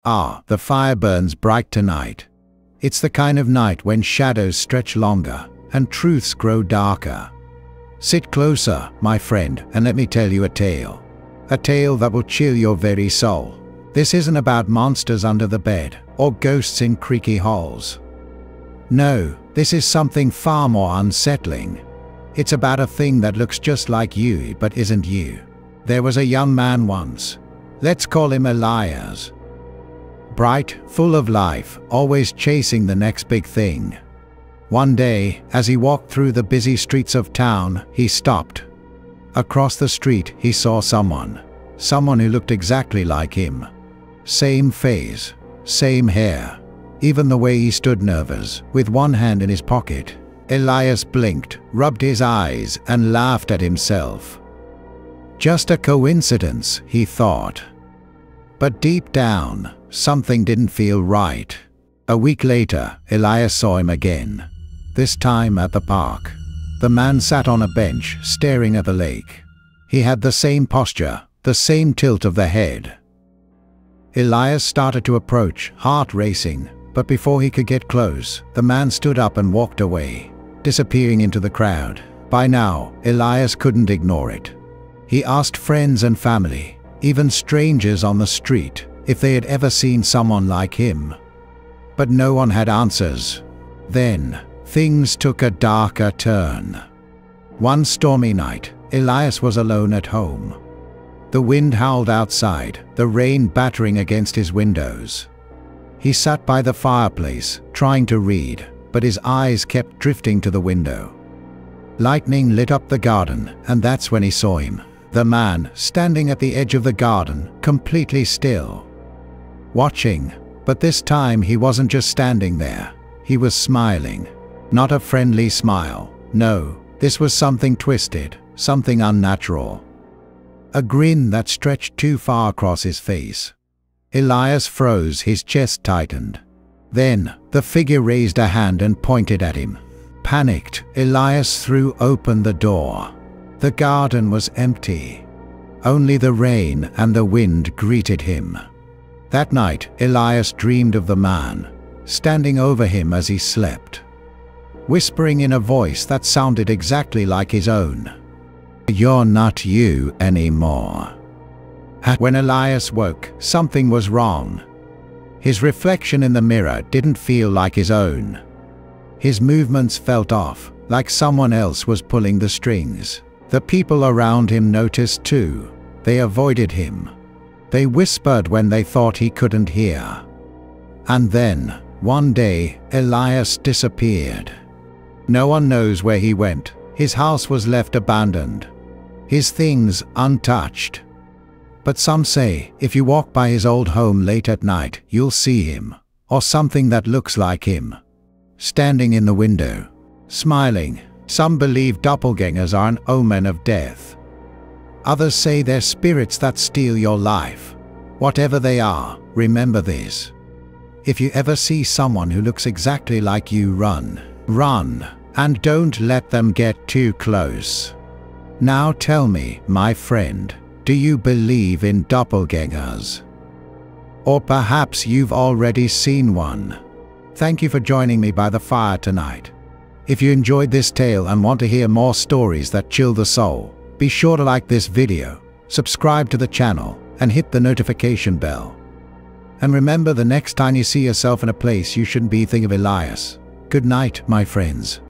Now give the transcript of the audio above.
Ah, the fire burns bright tonight. It's the kind of night when shadows stretch longer and truths grow darker. Sit closer, my friend, and let me tell you a tale. A tale that will chill your very soul. This isn't about monsters under the bed or ghosts in creaky halls. No, this is something far more unsettling. It's about a thing that looks just like you but isn't you. There was a young man once. Let's call him Elias. Bright, full of life, always chasing the next big thing. One day, as he walked through the busy streets of town, he stopped. Across the street, he saw someone who looked exactly like him. Same face, same hair, even the way he stood nervous, with one hand in his pocket. Elias blinked, rubbed his eyes, and laughed at himself. Just a coincidence, he thought. But deep down, something didn't feel right. A week later, Elias saw him again. This time at the park. The man sat on a bench, staring at the lake. He had the same posture, the same tilt of the head. Elias started to approach, heart racing, but before he could get close, the man stood up and walked away, disappearing into the crowd. By now, Elias couldn't ignore it. He asked friends and family, even strangers on the street, if they had ever seen someone like him. But no one had answers. Then, things took a darker turn. One stormy night, Elias was alone at home. The wind howled outside, the rain battering against his windows. He sat by the fireplace, trying to read, but his eyes kept drifting to the window. Lightning lit up the garden, and that's when he saw him. The man, standing at the edge of the garden, completely still. Watching, but this time he wasn't just standing there. He was smiling. Not a friendly smile. No, this was something twisted, something unnatural. A grin that stretched too far across his face. Elias froze, his chest tightened. Then, the figure raised a hand and pointed at him. Panicked, Elias threw open the door. The garden was empty. Only the rain and the wind greeted him. That night, Elias dreamed of the man, standing over him as he slept, whispering in a voice that sounded exactly like his own. "You're not you anymore." When Elias woke, something was wrong. His reflection in the mirror didn't feel like his own. His movements felt off, like someone else was pulling the strings. The people around him noticed too. They avoided him. They whispered when they thought he couldn't hear. And then, one day, Elias disappeared. No one knows where he went. His house was left abandoned. His things untouched. But some say, if you walk by his old home late at night, you'll see him, or something that looks like him, standing in the window, smiling. Some believe doppelgangers are an omen of death. Others say they're spirits that steal your life. Whatever they are, remember this. If you ever see someone who looks exactly like you, run. Run, and don't let them get too close. Now tell me, my friend, do you believe in doppelgangers? Or perhaps you've already seen one. Thank you for joining me by the fire tonight. If you enjoyed this tale and want to hear more stories that chill the soul, be sure to like this video, subscribe to the channel, and hit the notification bell. And remember, the next time you see yourself in a place you shouldn't be, think of Elias. Good night, my friends.